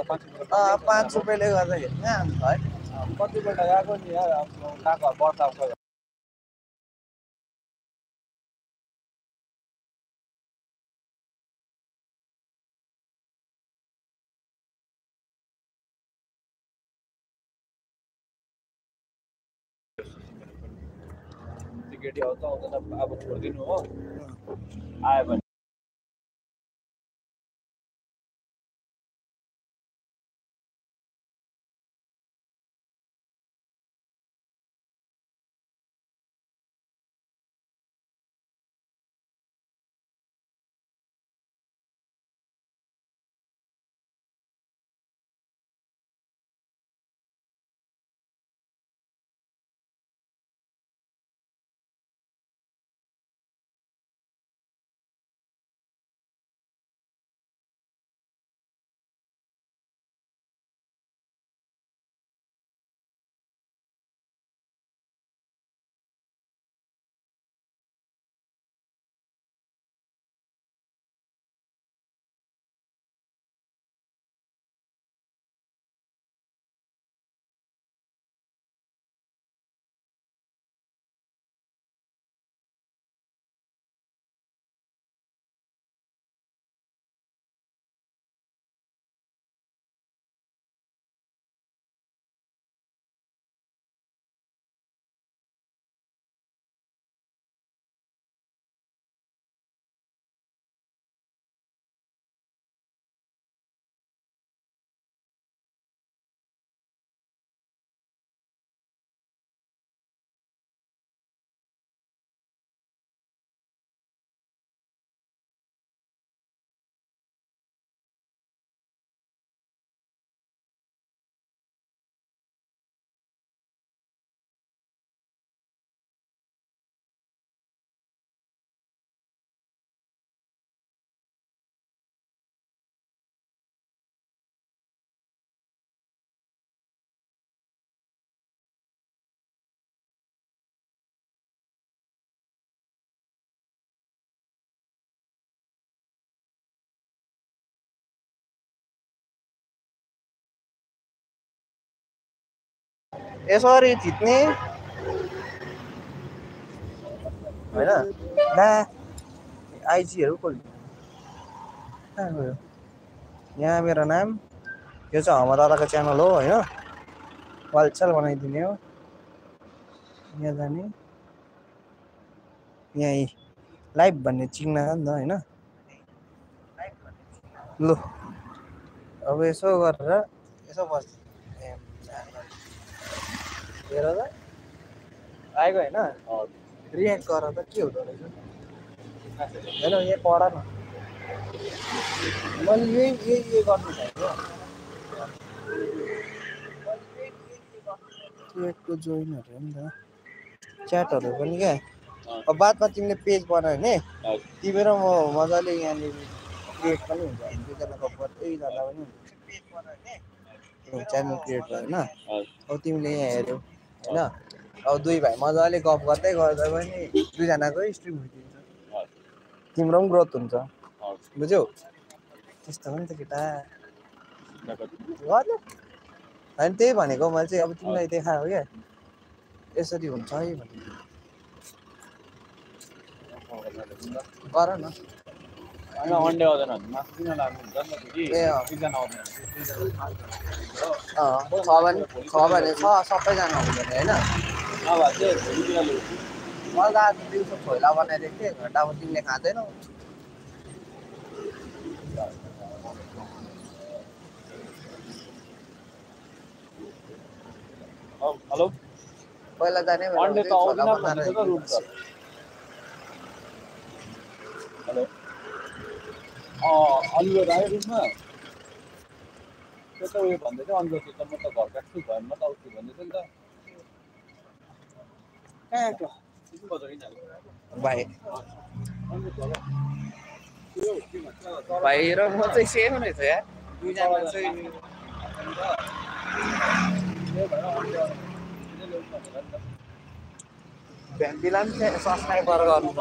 5 रुपैयाँले गर्दा हेर्ने अन्त है कतिपल्ट गएको नि यार गएको बर्ताको केटी आउँछ आउँदैन अब छोडिदिनु हो आयो भने यसरी थिच्ने हैन ला आइजीहरु खोल्नु कहाँ गयो यहाँ मेरो नाम यो चाहिँ हाम्रो दादाको च्यानल हो हैन वालचाल बनाइदिने हो यहाँ जाने यहाँ लाइभ भन्ने चिन्ह छ नि त हैन ल अब यसो गरेर यसो बस हेर त आएको हैन रियाक्ट गर त के हुँदो रहेछ हैन यहाँ पढ न मैले यही गर्नु चाहेको ट्विटको जोइनहरु नि त च्याटहरु पनि क्या अब बादमा तिमीले पेज बनायो भने तिमी र म मजाले यहाँनिर क्रिएट पनि हुन्छ दुईजनाको प्रत्येकजना पनि हुन्छ च्यानल क्रिएट भयो होइन अब तिमीले यहाँ हेऱ्यौ होइन अब दुई भाइ मजाले गफ गर्दै गर्दा पनि दुईजनाकै स्ट्रिम भइदिन्छ तिम्रो पनि ग्रोथ हुन्छ बुझ्यौ त्यस्तो हो नि त केटा गर्नु होइन त्यही भनेको मैले चाहिँ अब तिमीलाई देखायो क्या यसरी हुन्छ है भने गर न अन्डे आउँदैन भने मासु किन लाग्नु हुन्छ नि त कि एकजना आउँदैन छ भने छ सबैजना हुँदैन होइन नभए चाहिँ भोलितिर ल्याउँछु मैले त आज दिउँसो छोइला बनाइदिएको थिएँ घन्टामा तिमीले खाँदैनौ हेलो पहिला जाने अन्डे त आउँदैन भनेको त रुम त हेलो अनुरोध आयो रुममा त्यो त उयो भन्दै थियो अनुरोध त म त घर काट्छु घरमा त आउँछु भन्दै थियो नि त भाइ भाइ र म चाहिँ सेम रहेछ यार दुईजना चाहिँ भ्यान्डीलाई पनि सब्सक्राइब गरेर गर्नु